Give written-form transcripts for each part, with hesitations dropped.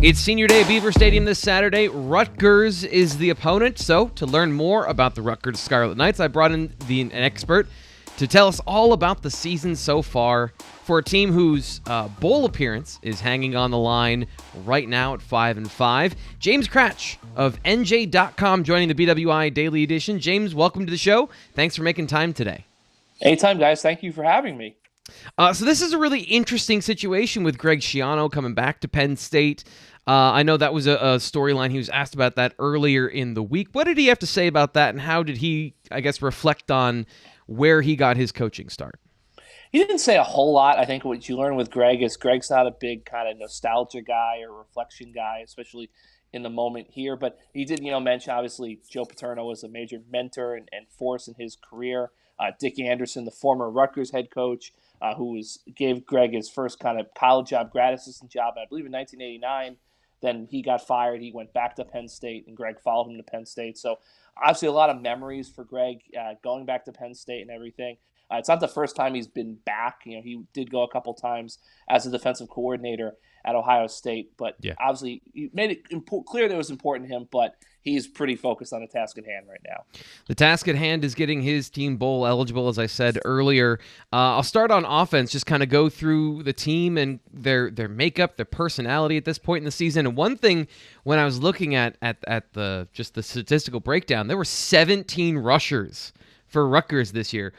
It's senior day at Beaver Stadium this Saturday. Rutgers is the opponent. So, to learn more about the Rutgers Scarlett Knights, I brought in an expert to tell us all about the season so far for a team whose bowl appearance is hanging on the line right now at 5-5. James Kratch of NJ.com joining the BWI Daily Edition. James, welcome to the show. Thanks for making time today. Anytime, guys. Thank you for having me. So this is a really interesting situation with Greg Schiano coming back to Penn State. I know that was a storyline. He was asked about that earlier in the week. What did he have to say about that, and how did he, I guess, reflect on where he got his coaching start? He didn't say a whole lot. I think what you learn with Greg is Greg's not a big kind of nostalgia guy or reflection guy, especially in the moment here. But he did, mention, obviously, Joe Paterno was a major mentor and force in his career. Dick Anderson, the former Rutgers head coach, who gave Greg his first kind of college job, grad assistant job, I believe in 1989. Then he got fired. He went back to Penn State, and Greg followed him to Penn State. So obviously a lot of memories for Greg going back to Penn State and everything. It's not the first time he's been back. He did go a couple times as a defensive coordinator at Ohio State, but obviously he made it clear that it was important to him, but he's pretty focused on the task at hand right now. The task at hand is getting his team bowl eligible, as I said earlier. I'll start on offense, just kind of go through the team and their makeup, their personality at this point in the season. And one thing, when I was looking at the statistical breakdown, there were 17 rushers for Rutgers this year.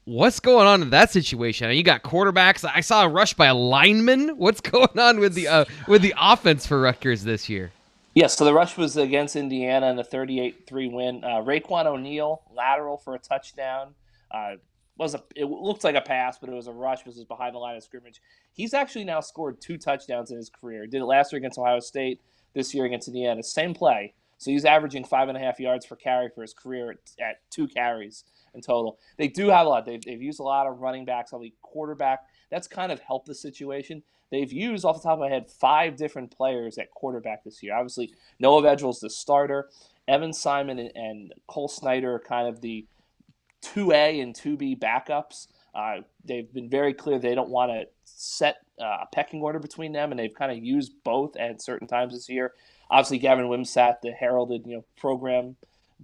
What's going on in that situation? You got quarterbacks. I saw a rush by a lineman. What's going on with the offense for Rutgers this year? Yes, so the rush was against Indiana in a 38-3 win. Raekwon O'Neal, lateral for a touchdown. It looked like a pass, but it was a rush. This was behind the line of scrimmage. He's actually now scored 2 touchdowns in his career. He did it last year against Ohio State, this year against Indiana. Same play. So he's averaging 5.5 yards per carry for his career at 2 carries in total. They do have a lot. They've used a lot of running backs on the quarterback. That's kind of helped the situation. They've used, off the top of my head, 5 different players at quarterback this year. Obviously, Noah Vedril's the starter. Evan Simon and Cole Snyder are kind of the 2A and 2B backups. They've been very clear they don't want to set a pecking order between them, and they've kind of used both at certain times this year. Obviously, Gavin Wimsatt, the heralded program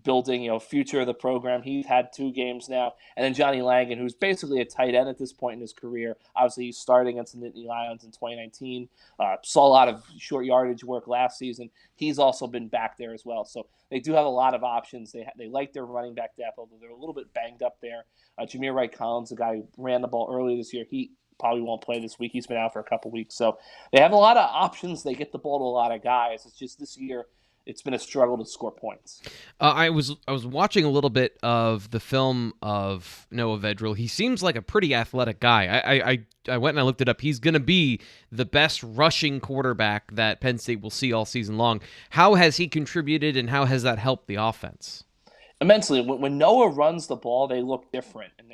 building, future of the program. He's had 2 games now. And then Johnny Langan, who's basically a tight end at this point in his career. Obviously, he's starting against the Nittany Lions in 2019. Saw a lot of short yardage work last season. He's also been back there as well. So they do have a lot of options. They like their running back depth, although they're a little bit banged up there. Jameer Wright-Collins, the guy who ran the ball early this year, he probably won't play this week. He's been out for a couple weeks. So they have a lot of options. They get the ball to a lot of guys. It's just this year it's been a struggle to score points. I was watching a little bit of the film of Noah Vedril. He seems like a pretty athletic guy. I went and I looked it up. He's going to be the best rushing quarterback that Penn State will see all season long. How has he contributed, and how has that helped the offense? Immensely. When Noah runs the ball, they look different, and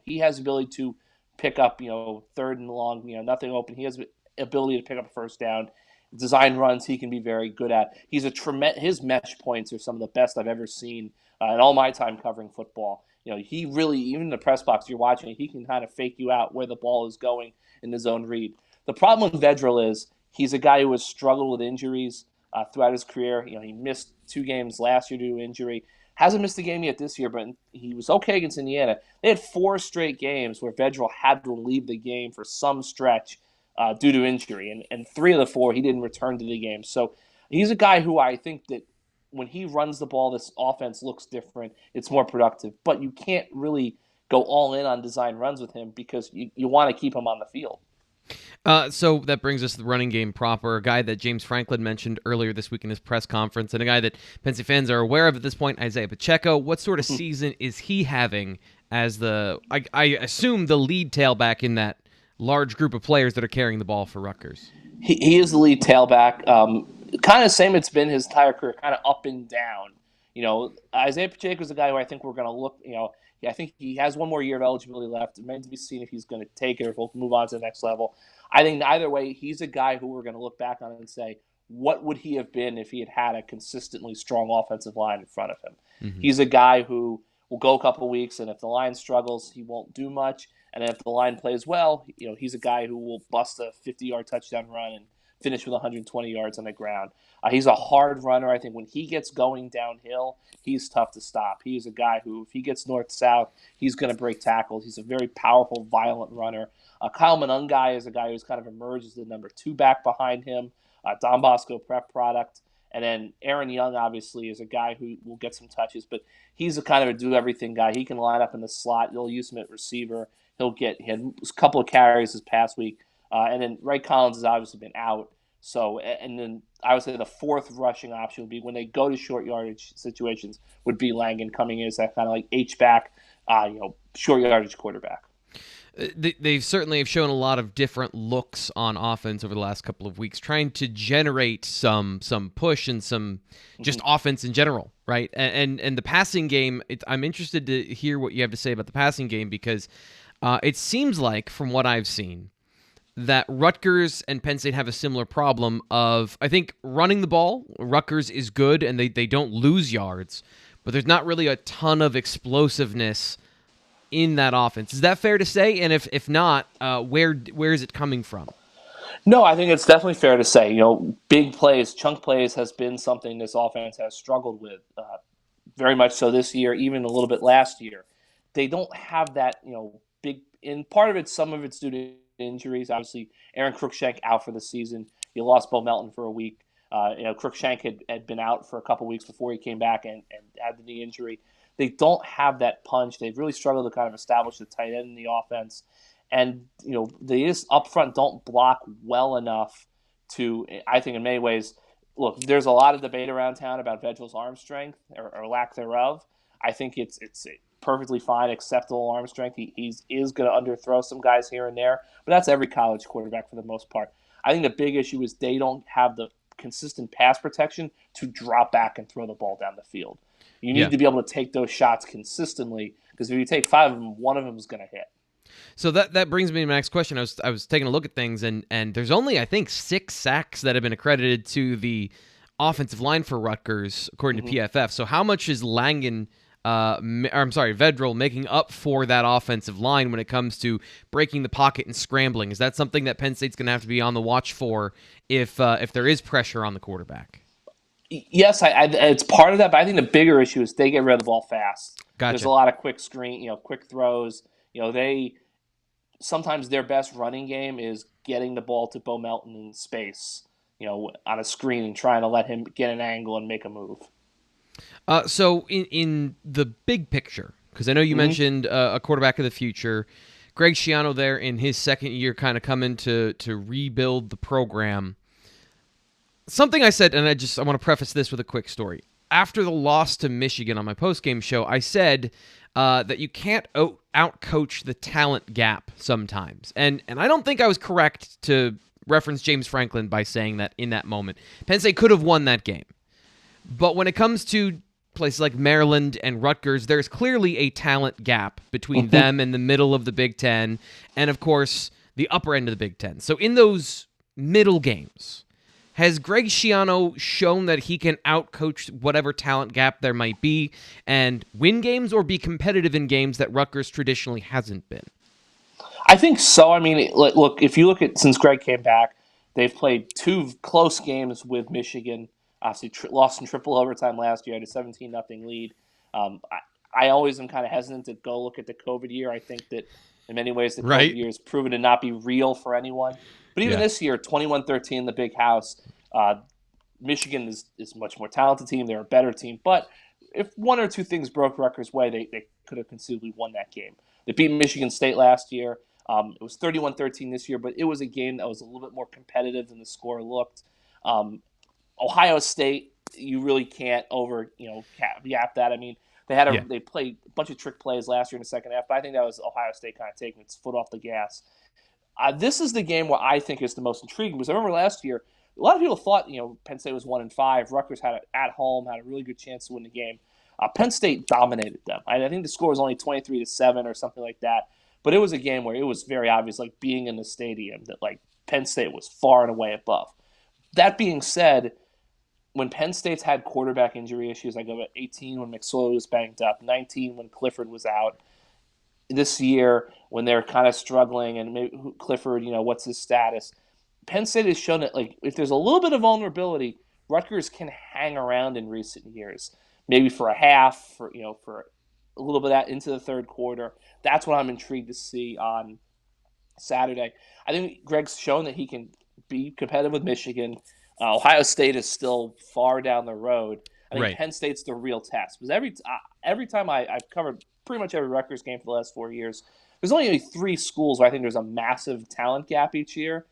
he has the ability to pick up 3rd and long, nothing open. He has the ability to pick up a first down. Design runs he can be very good at. He's his mesh points are some of the best I've ever seen in all my time covering football. He really, even in the press box you're watching, he can kind of fake you out where the ball is going in the zone read. The problem with Vedril is he's a guy who has struggled with injuries throughout his career. He missed 2 games last year due to injury. Hasn't missed a game yet this year, but he was okay against Indiana. They had 4 straight games where Vedril had to leave the game for some stretch due to injury, and 3 of the 4 he didn't return to the game. So he's a guy who I think that when he runs the ball, this offense looks different. It's more productive, but you can't really go all in on design runs with him because you want to keep him on the field. So that brings us to the running game proper, a guy that James Franklin mentioned earlier this week in his press conference, and a guy that Penn State fans are aware of at this point, Isaiah Pacheco. What sort of season is he having as I assume, the lead tailback in that large group of players that are carrying the ball for Rutgers? He is the lead tailback. Kind of same it's been his entire career, kind of up and down. Isaiah Pacheco is a guy who I think we're going to look, I think he has 1 more year of eligibility left. It remains to be seen if he's going to take it or if he'll move on to the next level. I think either way, he's a guy who we're going to look back on and say, what would he have been if he had a consistently strong offensive line in front of him? Mm-hmm. He's a guy who will go a couple weeks, and if the line struggles, he won't do much. And if the line plays well, he's a guy who will bust a 50-yard touchdown run and finished with 120 yards on the ground. He's a hard runner. I think when he gets going downhill, he's tough to stop. He's a guy who, if he gets north-south, he's going to break tackles. He's a very powerful, violent runner. Kyle Monungai is a guy who's kind of emerged as the number 2 back behind him. Don Bosco prep product. And then Aaron Young, obviously, is a guy who will get some touches, but he's a kind of a do-everything guy. He can line up in the slot. They'll use him at receiver. He had a couple of carries this past week. And then Ray Collins has obviously been out. So, and then I would say the fourth rushing option would be when they go to short yardage situations would be Langan coming in as that kind of like H-back, short yardage quarterback. They certainly have shown a lot of different looks on offense over the last couple of weeks, trying to generate some push and some just offense in general, right? And the passing game, I'm interested to hear what you have to say about the passing game, because it seems like, from what I've seen, that Rutgers and Penn State have a similar problem of, I think, running the ball. Rutgers is good, and they don't lose yards, but there's not really a ton of explosiveness in that offense. Is that fair to say? And if not, where is it coming from? No, I think it's definitely fair to say. Big plays, chunk plays has been something this offense has struggled with, very much so this year, even a little bit last year. They don't have that, big. And part of it, some of it's due to injuries. Obviously, Aaron Cruikshank out for the season. You lost Bo Melton for a week. Cruikshank had been out for a couple weeks before he came back and had the knee injury. They don't have that punch. They've really struggled to kind of establish the tight end in the offense. And, they just up front don't block well enough to, I think in many ways, look, there's a lot of debate around town about Vegel's arm strength or lack thereof. I think it's perfectly fine, acceptable arm strength. He is going to underthrow some guys here and there, but that's every college quarterback for the most part. I think the big issue is they don't have the consistent pass protection to drop back and throw the ball down the field. You need to be able to take those shots consistently, because if you take 5 of them, one of them is going to hit. So that brings me to my next question. I was taking a look at things, and there's only, I think, 6 sacks that have been accredited to the offensive line for Rutgers, according to PFF. So how much is Vedral making up for that offensive line when it comes to breaking the pocket and scrambling? Is that something that Penn State's going to have to be on the watch for if there is pressure on the quarterback? Yes, it's part of that, but I think the bigger issue is they get rid of the ball fast. Gotcha. There's a lot of quick quick throws. Sometimes their best running game is getting the ball to Bo Melton in space, on a screen and trying to let him get an angle and make a move. So in the big picture, because I know you mentioned a quarterback of the future, Greg Schiano there in his second year kind of coming to rebuild the program. Something I said, and I want to preface this with a quick story. After the loss to Michigan on my postgame show, I said that you can't outcoach the talent gap sometimes. And I don't think I was correct to reference James Franklin by saying that in that moment. Penn State could have won that game. But when it comes to places like Maryland and Rutgers, there's clearly a talent gap between them and the middle of the Big Ten, and of course, the upper end of the Big Ten. So in those middle games, has Greg Schiano shown that he can outcoach whatever talent gap there might be and win games, or be competitive in games that Rutgers traditionally hasn't been? I think so. I mean, look, if you look at, since Greg came back, they've played 2 close games with Michigan. Obviously, lost in triple overtime last year, had a 17-0 lead. I always am kind of hesitant to go look at the COVID year. I think that in many ways the COVID year has proven to not be real for anyone. But even this year, 21-13 in the Big House, Michigan is a much more talented team. They're a better team. But if 1 or 2 things broke Rutgers' way, they could have conceivably won that game. They beat Michigan State last year. It was 31-13 this year, but it was a game that was a little bit more competitive than the score looked. Ohio State, you really can't cap that. I mean, they played a bunch of trick plays last year in the second half, but I think that was Ohio State kind of taking its foot off the gas. This is the game where I think is the most intriguing, because I remember last year, a lot of people thought Penn State was 1-5. Rutgers had at home had a really good chance to win the game. Penn State dominated them. I think the score was only 23-7 or something like that. But it was a game where it was very obvious, like being in the stadium, that like Penn State was far and away above. That being said, when Penn State's had quarterback injury issues, like about 18 when McSorley was banged up, 19 when Clifford was out, this year when they're kind of struggling, and maybe Clifford, what's his status? Penn State has shown that, like, if there's a little bit of vulnerability, Rutgers can hang around in recent years, maybe for a half, for a little bit of that into the third quarter. That's what I'm intrigued to see on Saturday. I think Greg's shown that he can be competitive with Michigan. Ohio State is still far down the road. I think Right. Penn State's the real test, because every time I've covered pretty much every Rutgers game for the last 4 years, there's only 3 schools where I think there's a massive talent gap each year: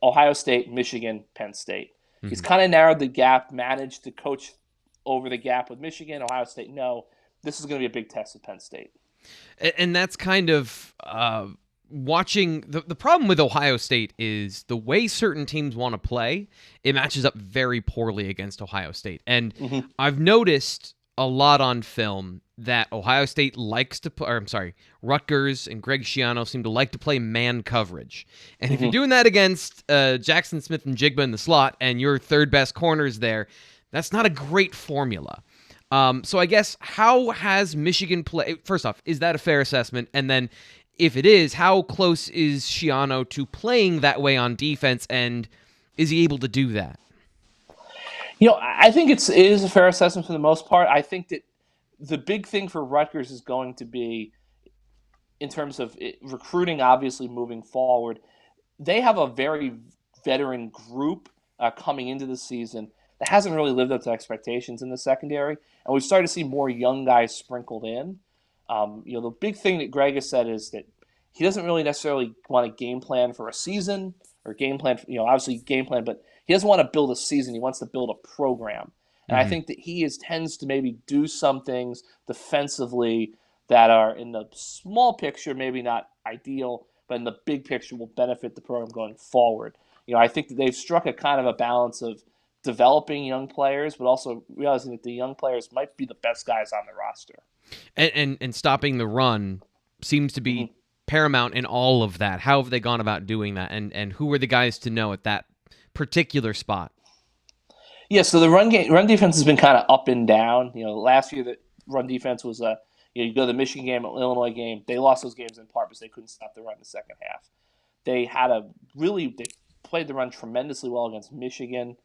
Ohio State, Michigan, Penn State. He's Mhm. kind of narrowed the gap, managed to coach over the gap with Michigan. Ohio State, no. This is going to be a big test with Penn State. And that's kind of watching the problem with Ohio State is the way certain teams want to play, it matches up very poorly against Ohio State. And Mm-hmm. I've noticed a lot on film that Ohio State likes to play, or I'm sorry, Rutgers and Greg Schiano seem to like to play man coverage. And if you're Mm-hmm. doing that against Jackson Smith and Jigba in the slot and your third best corners there, that's not a great formula. So I guess, how has Michigan played? First off, is that a fair assessment? And then, if it is, how close is Schiano to playing that way on defense, and is he able to do that? I think it is a fair assessment for the most part. I think that the big thing for Rutgers is going to be, in terms of recruiting, obviously moving forward. They have a very veteran group coming into the season that hasn't really lived up to expectations in the secondary, and we've started to see more young guys sprinkled in. The big thing that Greg has said is that he doesn't really necessarily want a game plan for a season, or game plan, obviously game plan, but he doesn't want to build a season. He wants to build a program. And I Mm-hmm. think that he tends to maybe do some things defensively that are, in the small picture, maybe not ideal, but in the big picture will benefit the program going forward. I think that they've struck a kind of a balance of developing young players, but also realizing that the young players might be the best guys on the roster. And stopping the run seems to be Mm-hmm. paramount in all of that. How have they gone about doing that, and who are the guys to know at that particular spot? Yeah, so the run defense has been kind of up and down. Last year the run defense was you go to the Michigan game, Illinois game. They lost those games in part because they couldn't stop the run in the second half. They played the run tremendously well against Michigan.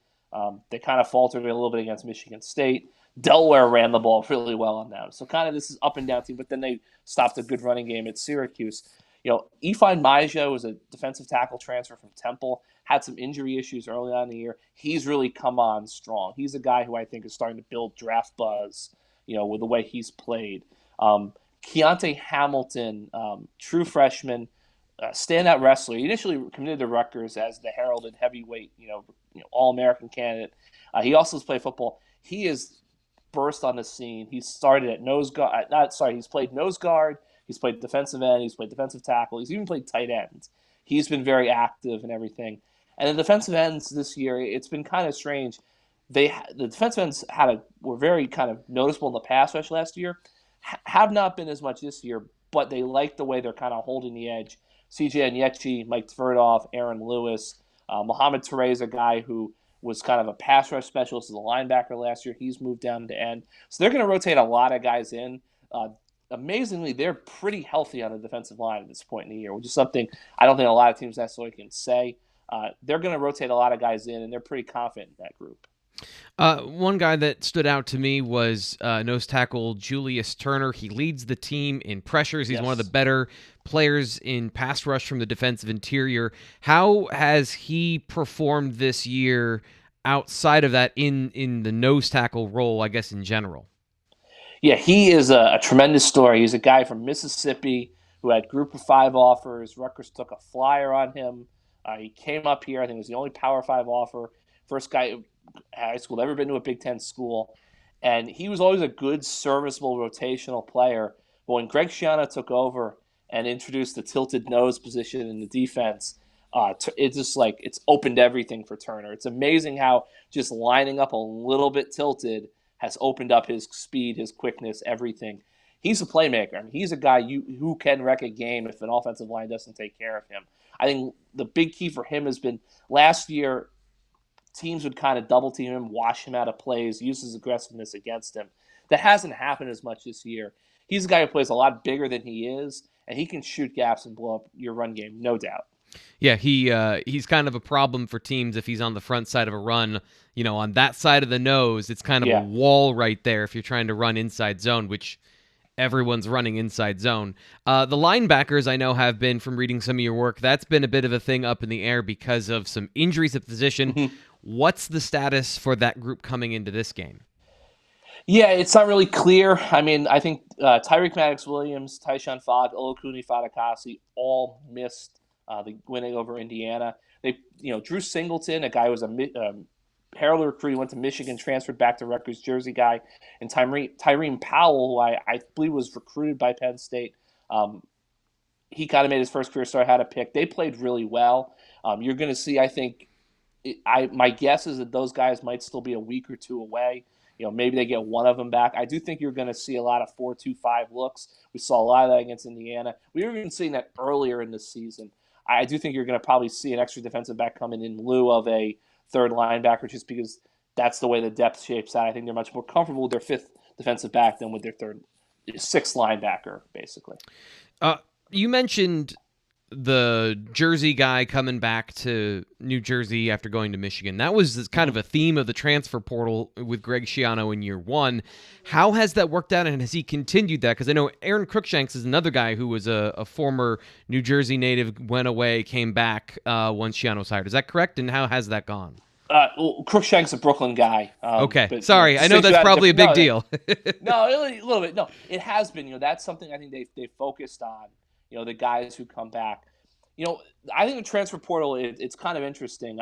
They kind of faltered a little bit against Michigan State. Delaware ran the ball really well on them. So kind of this is up and down team, but then they stopped a good running game at Syracuse. Ifeanyi Maija was a defensive tackle transfer from Temple, had some injury issues early on in the year. He's really come on strong. He's a guy who I think is starting to build draft buzz, with the way he's played. Keontae Hamilton, true freshman, standout wrestler. He initially committed to Rutgers as the heralded heavyweight, All-American candidate. He also has played football. He is burst on the scene. He started at nose guard. He's played nose guard. He's played defensive end. He's played defensive tackle. He's even played tight end. He's been very active and everything. And the defensive ends this year, it's been kind of strange. The defensive ends were very kind of noticeable in the pass rush last year. Have not been as much this year, but they like the way they're kind of holding the edge. CJ Onyechi, Mike Tverdoff, Aaron Lewis, Mohamed Toure is a guy who was kind of a pass rush specialist as a linebacker last year. He's moved down to end. So they're going to rotate a lot of guys in. Amazingly, they're pretty healthy on the defensive line at this point in the year, which is something I don't think a lot of teams necessarily can say. They're going to rotate a lot of guys in, and they're pretty confident in that group. One guy that stood out to me was nose tackle Julius Turner. He leads the team in pressures. He's one of the Yes. better players in pass rush from the defensive interior. How has he performed this year outside of that in the nose tackle role, I guess, in general? Yeah, he is a tremendous story. He's a guy from Mississippi who had Group of Five offers. Rutgers took a flyer on him. He came up here. I think it was the only Power Five offer. First guy at high school ever been to a Big Ten school, and he was always a good, serviceable, rotational player. But when Greg Schiano took over and introduced the tilted nose position in the defense, it's just like it's opened everything for Turner. It's amazing how just lining up a little bit tilted has opened up his speed, his quickness, everything. He's a playmaker. I mean, he's a guy who can wreck a game if an offensive line doesn't take care of him. I think the big key for him has been last year, teams would kind of double team him, wash him out of plays, use his aggressiveness against him. That hasn't happened as much this year. He's a guy who plays a lot bigger than he is, and he can shoot gaps and blow up your run game, no doubt. Yeah, he's kind of a problem for teams if he's on the front side of a run. On that side of the nose, it's kind of a Yeah. wall right there if you're trying to run inside zone, which everyone's running inside zone. The linebackers I know have been, from reading some of your work, that's been a bit of a thing up in the air because of some injuries at the position. What's the status for that group coming into this game? Yeah, it's not really clear. I mean, I think Tyreek Maddox-Williams, Tyshawn Fogg, Olakuni Fadakasi all missed the winning over Indiana. Drew Singleton, a guy who was a Herald recruit, he went to Michigan, transferred back to Rutgers, Jersey guy, and Tyreen Powell, who I believe was recruited by Penn State. He kind of made his first career start, had a pick. They played really well. You're going to see, I think, my guess is that those guys might still be a week or two away. Maybe they get one of them back. I do think you're going to see a lot of 4-2-5 looks. We saw a lot of that against Indiana. We were even seeing that earlier in the season. I do think you're going to probably see an extra defensive back come in lieu of a third linebacker, just because that's the way the depth shapes out. I think they're much more comfortable with their fifth defensive back than with their sixth linebacker, basically. You mentioned the Jersey guy coming back to New Jersey after going to Michigan. That was kind of a theme of the transfer portal with Greg Schiano in year one. How has that worked out, and has he continued that? Because I know Aaron Cruikshanks is another guy who was a former New Jersey native, went away, came back once Schiano was hired. Is that correct? And how has that gone? Cruikshank's a Brooklyn guy. Okay, but, sorry. I know that's probably a big deal. No, a little bit. No, it has been. That's something I think they focused on. The guys who come back. I think the transfer portal, it's kind of interesting.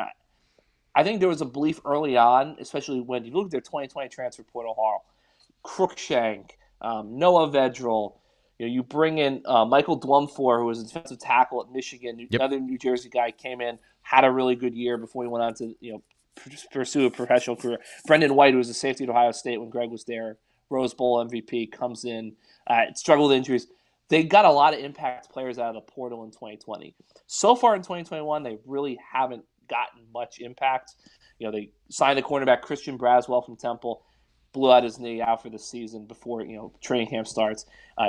I think there was a belief early on, especially when you look at their 2020 transfer portal haul, Cruikshank, Noah Vedral, you bring in Michael Dwumfor, who was a defensive tackle at Michigan, another New Jersey guy, came in, had a really good year before he went on to pursue a professional career. Brendan White, who was a safety at Ohio State when Greg was there, Rose Bowl MVP, comes in, struggled with injuries. They got a lot of impact players out of the portal in 2020. So far in 2021, they really haven't gotten much impact. They signed the cornerback Christian Braswell from Temple, blew out his knee, out for the season before training camp starts.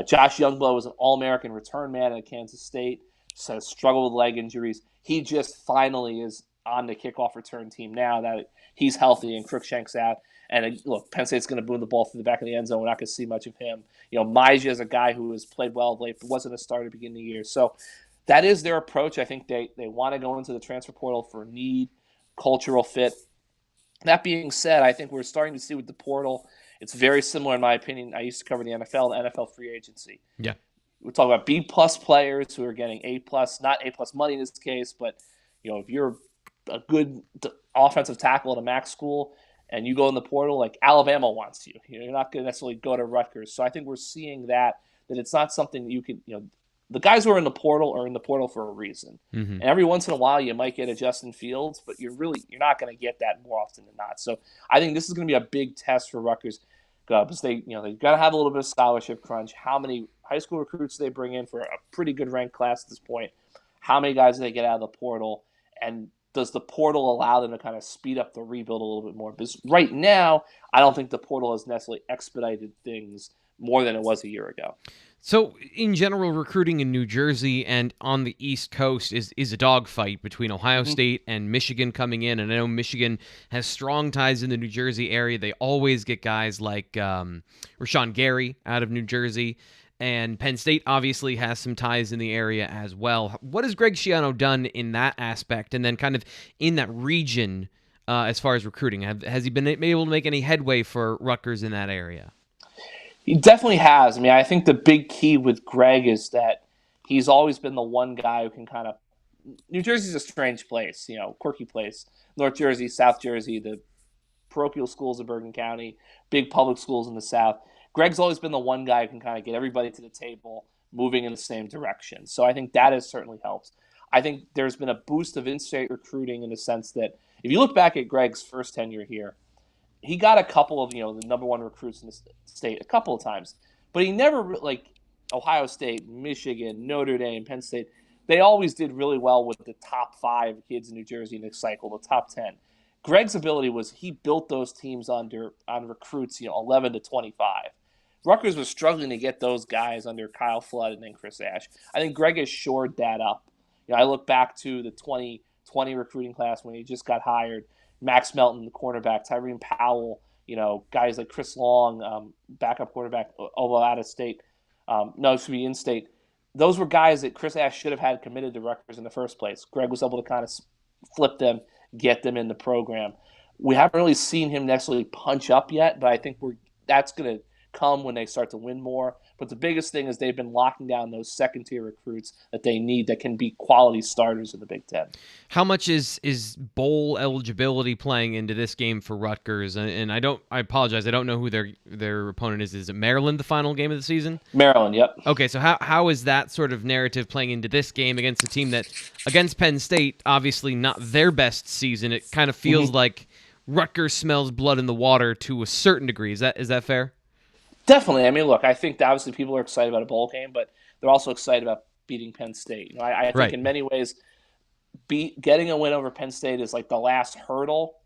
Josh Youngblood was an All-American return man at Kansas State, so struggled with leg injuries. He just finally is on the kickoff return team now that he's healthy and Cruikshank's out. And look, Penn State's going to boom the ball through the back of the end zone. We're not going to see much of him. Maja is a guy who has played well of late, but wasn't a starter at the beginning of the year. So that is their approach. I think they want to go into the transfer portal for need, cultural fit. That being said, I think we're starting to see with the portal, it's very similar in my opinion. I used to cover the NFL free agency. Yeah. We talk about B-plus players who are getting A-plus, not A-plus money in this case, but if you're a good offensive tackle at a MAC school and you go in the portal, like Alabama wants you. You're not going to necessarily go to Rutgers. So I think we're seeing that it's not something that you can, the guys who are in the portal for a reason. Mm-hmm. And every once in a while you might get a Justin Fields, but you're not going to get that more often than not. So I think this is going to be a big test for Rutgers because they've got to have a little bit of scholarship crunch. How many high school recruits they bring in for a pretty good ranked class at this point? How many guys do they get out of the portal? And does the portal allow them to kind of speed up the rebuild a little bit more? Because right now, I don't think the portal has necessarily expedited things more than it was a year ago. So, in general, recruiting in New Jersey and on the East Coast is a dogfight between Ohio State and Michigan coming in. And I know Michigan has strong ties in the New Jersey area. They always get guys like Rashawn Gary out of New Jersey. And Penn State obviously has some ties in the area as well. What has Greg Schiano done in that aspect and then kind of in that region as far as recruiting? Has he been able to make any headway for Rutgers in that area? He definitely has. I mean, I think the big key with Greg is that he's always been the one guy who can kind of – New Jersey's a strange place, quirky place. North Jersey, South Jersey, the parochial schools in Bergen County, big public schools in the South. Greg's always been the one guy who can kind of get everybody to the table moving in the same direction. So I think that has certainly helped. I think there's been a boost of in-state recruiting in the sense that if you look back at Greg's first tenure here, he got a couple of, the number one recruits in the state a couple of times. But he never, like Ohio State, Michigan, Notre Dame, Penn State, they always did really well with the top 5 kids in New Jersey in the cycle, the top 10. Greg's ability was he built those teams on recruits, 11 to 25. Rutgers was struggling to get those guys under Kyle Flood and then Chris Ash. I think Greg has shored that up. I look back to the 2020 recruiting class when he just got hired. Max Melton, the cornerback, Tyreen Powell, guys like Chris Long, backup quarterback, although out of state. No, excuse me, in state. Those were guys that Chris Ash should have had committed to Rutgers in the first place. Greg was able to kind of flip them, get them in the program. We haven't really seen him necessarily punch up yet, but I think that's going to come when they start to win more. But the biggest thing is they've been locking down those second-tier recruits that they need that can be quality starters in the Big Ten. How much is bowl eligibility playing into this game for Rutgers? And I apologize, I don't know who their opponent is. Is it Maryland, the final game of the season? Maryland, yep. Okay, so how is that sort of narrative playing into this game against a team that, against Penn State, obviously not their best season? It kind of feels like Rutgers smells blood in the water to a certain degree. Is that fair? Definitely. I mean, look, I think that obviously people are excited about a bowl game, but they're also excited about beating Penn State. I think in many ways, getting a win over Penn State is like the last hurdle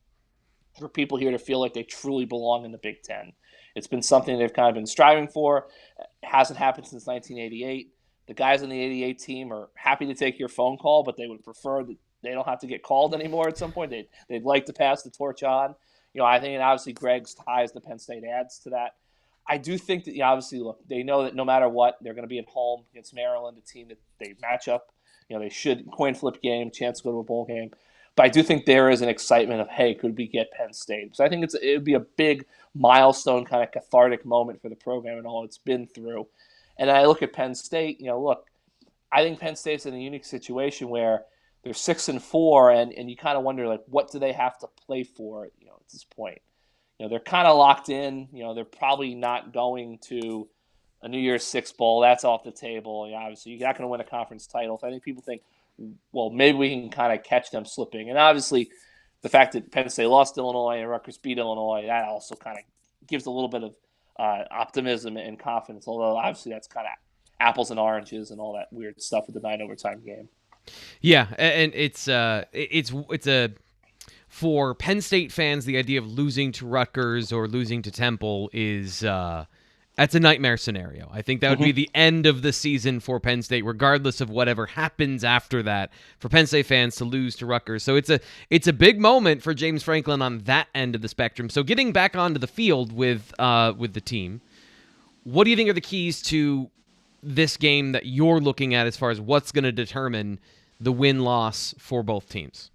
for people here to feel like they truly belong in the Big Ten. It's been something they've kind of been striving for. It hasn't happened since 1988. The guys on the 88 team are happy to take your phone call, but they would prefer that they don't have to get called anymore at some point. They'd like to pass the torch on. I think obviously Greg's ties to Penn State adds to that. I do think that, obviously, look, they know that no matter what, they're going to be at home against Maryland, a team that they match up. They should coin flip game, chance to go to a bowl game. But I do think there is an excitement of, hey, could we get Penn State? So I think it would be a big milestone, kind of cathartic moment for the program and all it's been through. And I look at Penn State, look, I think Penn State's in a unique situation where they're 6-4, and you kind of wonder, like, what do they have to play for, at this point? They're kind of locked in. They're probably not going to a New Year's Six bowl. That's off the table. Obviously, you're not going to win a conference title. So I think people think, well, maybe we can kind of catch them slipping. And obviously, the fact that Penn State lost Illinois and Rutgers beat Illinois, that also kind of gives a little bit of optimism and confidence. Although, obviously, that's kind of apples and oranges and all that weird stuff with the 9 overtime game. Yeah, and it's a for Penn State fans, the idea of losing to Rutgers or losing to Temple is that's a nightmare scenario. I think that would be the end of the season for Penn State, regardless of whatever happens after that, for Penn State fans to lose to Rutgers. So it's a big moment for James Franklin on that end of the spectrum. So getting back onto the field with the team, what do you think are the keys to this game that you're looking at as far as what's going to determine the win-loss for both teams?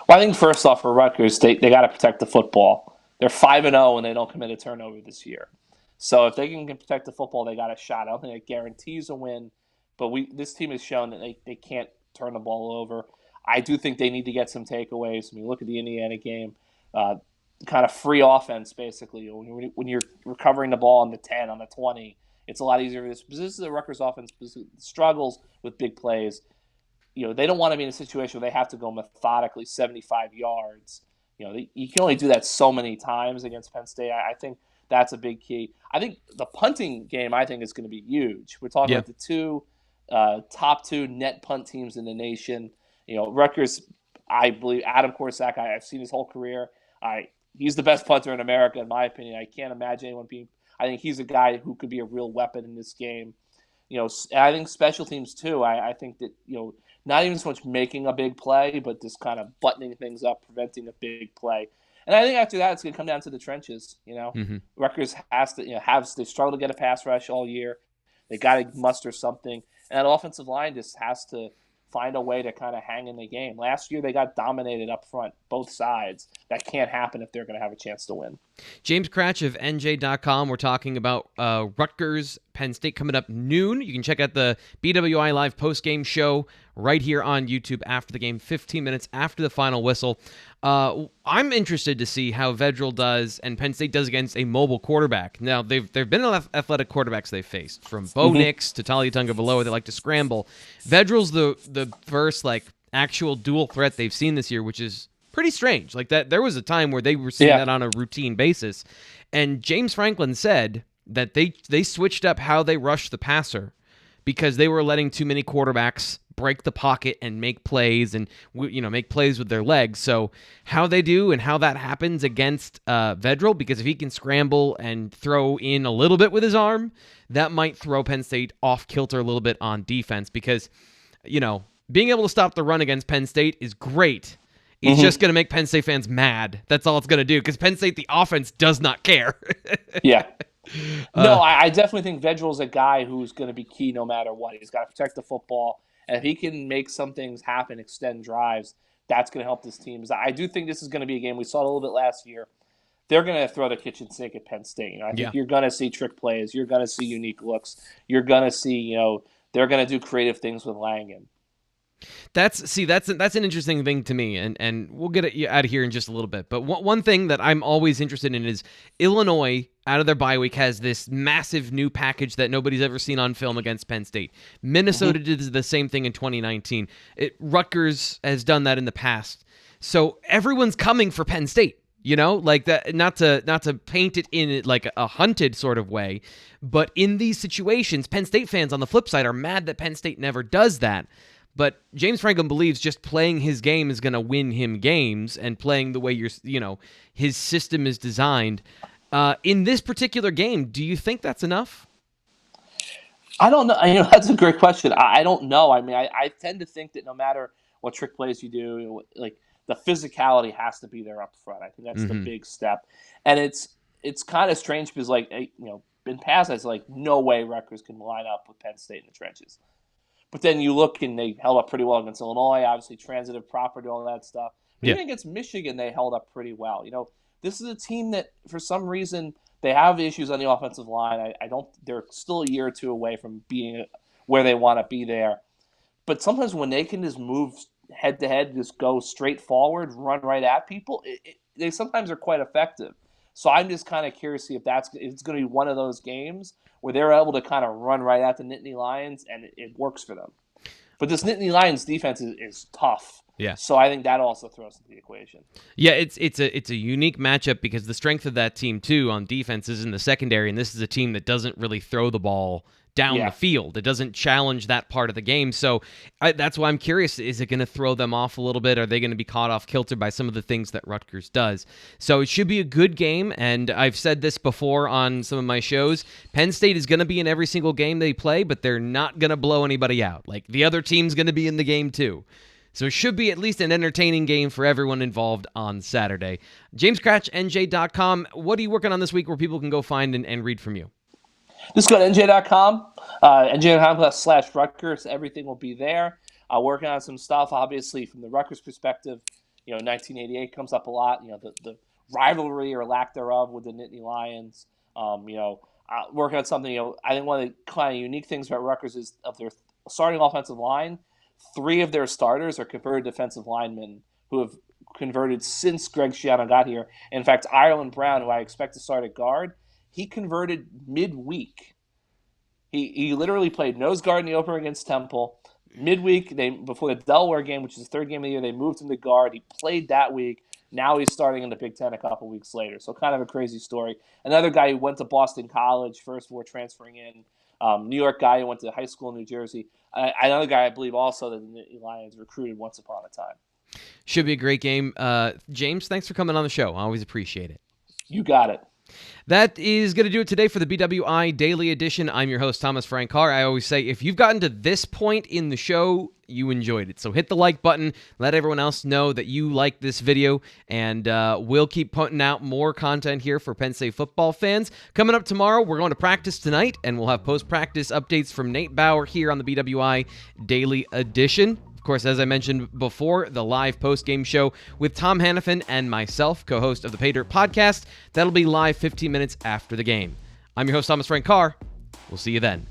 Well, I think first off for Rutgers, they got to protect the football. They're 5-0 and they don't commit a turnover this year. So if they can protect the football, they got a shot. I don't think it guarantees a win, but this team has shown that they can't turn the ball over. I do think they need to get some takeaways. I mean, look at the Indiana game, kind of free offense basically. When you're recovering the ball on the 10, on the 20, it's a lot easier. This is the Rutgers offense struggles with big plays. They don't want to be in a situation where they have to go methodically 75 yards. You can only do that so many times against Penn State. I think that's a big key. I think the punting game, is going to be huge. We're talking about the top two net punt teams in the nation. Rutgers, I believe, Adam Korsak, I've seen his whole career. He's the best punter in America, in my opinion. I can't imagine anyone being – I think he's a guy who could be a real weapon in this game. I think special teams, too. I think that, not even so much making a big play, but just kind of buttoning things up, preventing a big play. And I think after that, it's going to come down to the trenches. Rutgers has to, they struggled to get a pass rush all year. They got to muster something. And that offensive line just has to find a way to kind of hang in the game. Last year, they got dominated up front, both sides. That can't happen if they're going to have a chance to win. James Kratch of NJ.com. We're talking about Rutgers, Penn State coming up noon. You can check out the BWI Live postgame show right here on YouTube after the game, 15 minutes after the final whistle. I'm interested to see how Vedral does and Penn State does against a mobile quarterback. Now, they've been athletic quarterbacks they've faced, from Bo Nix to Talia Tagovailoa. They like to scramble. Vedral's the first actual dual threat they've seen this year, which is pretty strange. Like that, there was a time where they were seeing that on a routine basis, and James Franklin said that they switched up how they rushed the passer because they were letting too many quarterbacks break the pocket and make plays and make plays with their legs. So how they do and how that happens against Vedral, because if he can scramble and throw in a little bit with his arm, that might throw Penn State off kilter a little bit on defense, because being able to stop the run against Penn State is great. It's just going to make Penn State fans mad. That's all it's going to do, because Penn State, the offense, does not care. Yeah. No, I definitely think Vedril's a guy who's going to be key no matter what. He's got to protect the football, and if he can make some things happen, extend drives, that's going to help this team. I do think this is going to be a game. We saw it a little bit last year. They're going to throw the kitchen sink at Penn State. I think you're going to see trick plays. You're going to see unique looks. You're going to see, they're going to do creative things with Langan. That's an interesting thing to me, and we'll get it out of here in just a little bit. But one thing that I'm always interested in is Illinois, out of their bye week, has this massive new package that nobody's ever seen on film against Penn State. Minnesota did the same thing in 2019. Rutgers has done that in the past. So everyone's coming for Penn State. Like that, not to paint it in like a hunted sort of way, but in these situations, Penn State fans on the flip side are mad that Penn State never does that. But James Franklin believes just playing his game is going to win him games, and playing the way his system is designed. In this particular game, do you think that's enough? I don't know. That's a great question. I don't know. I mean, I tend to think that no matter what trick plays you do, like the physicality has to be there up front. I think that's the big step. And it's kind of strange because, in past, it's like no way Rutgers can line up with Penn State in the trenches. But then you look, and they held up pretty well against Illinois, obviously transitive property, all that stuff. But even against Michigan, they held up pretty well. This is a team that, for some reason, they have issues on the offensive line. They're still a year or two away from being where they want to be there. But sometimes when they can just move head to head, just go straight forward, run right at people, they sometimes are quite effective. So I'm just kind of curious to see if it's going to be one of those games where they're able to kind of run right at the Nittany Lions, and it works for them. But this Nittany Lions defense is tough. Yeah. So I think that also throws into the equation. Yeah, it's a unique matchup because the strength of that team too on defense is in the secondary, and this is a team that doesn't really throw the ball down the field. It doesn't challenge that part of the game. So that's why I'm curious, is it going to throw them off a little bit? Are they going to be caught off kilter by some of the things that Rutgers does? So it should be a good game, and I've said this before on some of my shows. Penn State is going to be in every single game they play, but they're not going to blow anybody out. Like, the other team's going to be in the game too. So it should be at least an entertaining game for everyone involved on Saturday. James Kratch, NJ.com. What are you working on this week where people can go find and read from you? Just go to NJ.com, NJ.com/Rutgers. Everything will be there. Working on some stuff, obviously, from the Rutgers perspective. 1988 comes up a lot. The rivalry or lack thereof with the Nittany Lions. Working on something. I think one of the kind of unique things about Rutgers is of their starting offensive line, 3 of their starters are converted defensive linemen who have converted since Greg Schiano got here. In fact, Ireland Brown, who I expect to start at guard, he converted midweek. He literally played nose guard in the opener against Temple. Midweek, before the Delaware game, which is the 3rd game of the year, they moved him to guard. He played that week. Now he's starting in the Big Ten a couple weeks later. So kind of a crazy story. Another guy who went to Boston College first before transferring in. New York guy who went to high school in New Jersey. Another guy I believe also that the Lions recruited once upon a time. Should be a great game. James, thanks for coming on the show. I always appreciate it. You got it. That is going to do it today for the BWI Daily Edition. I'm your host, Thomas Frank Carr. I always say, if you've gotten to this point in the show, you enjoyed it. So hit the like button. Let everyone else know that you like this video, and we'll keep putting out more content here for Penn State football fans. Coming up tomorrow, we're going to practice tonight, and we'll have post-practice updates from Nate Bauer here on the BWI Daily Edition. Of course, as I mentioned before, the live post-game show with Tom Hannafin and myself, co-host of the Pay Dirt Podcast. That'll be live 15 minutes after the game. I'm your host, Thomas Frank Carr. We'll see you then.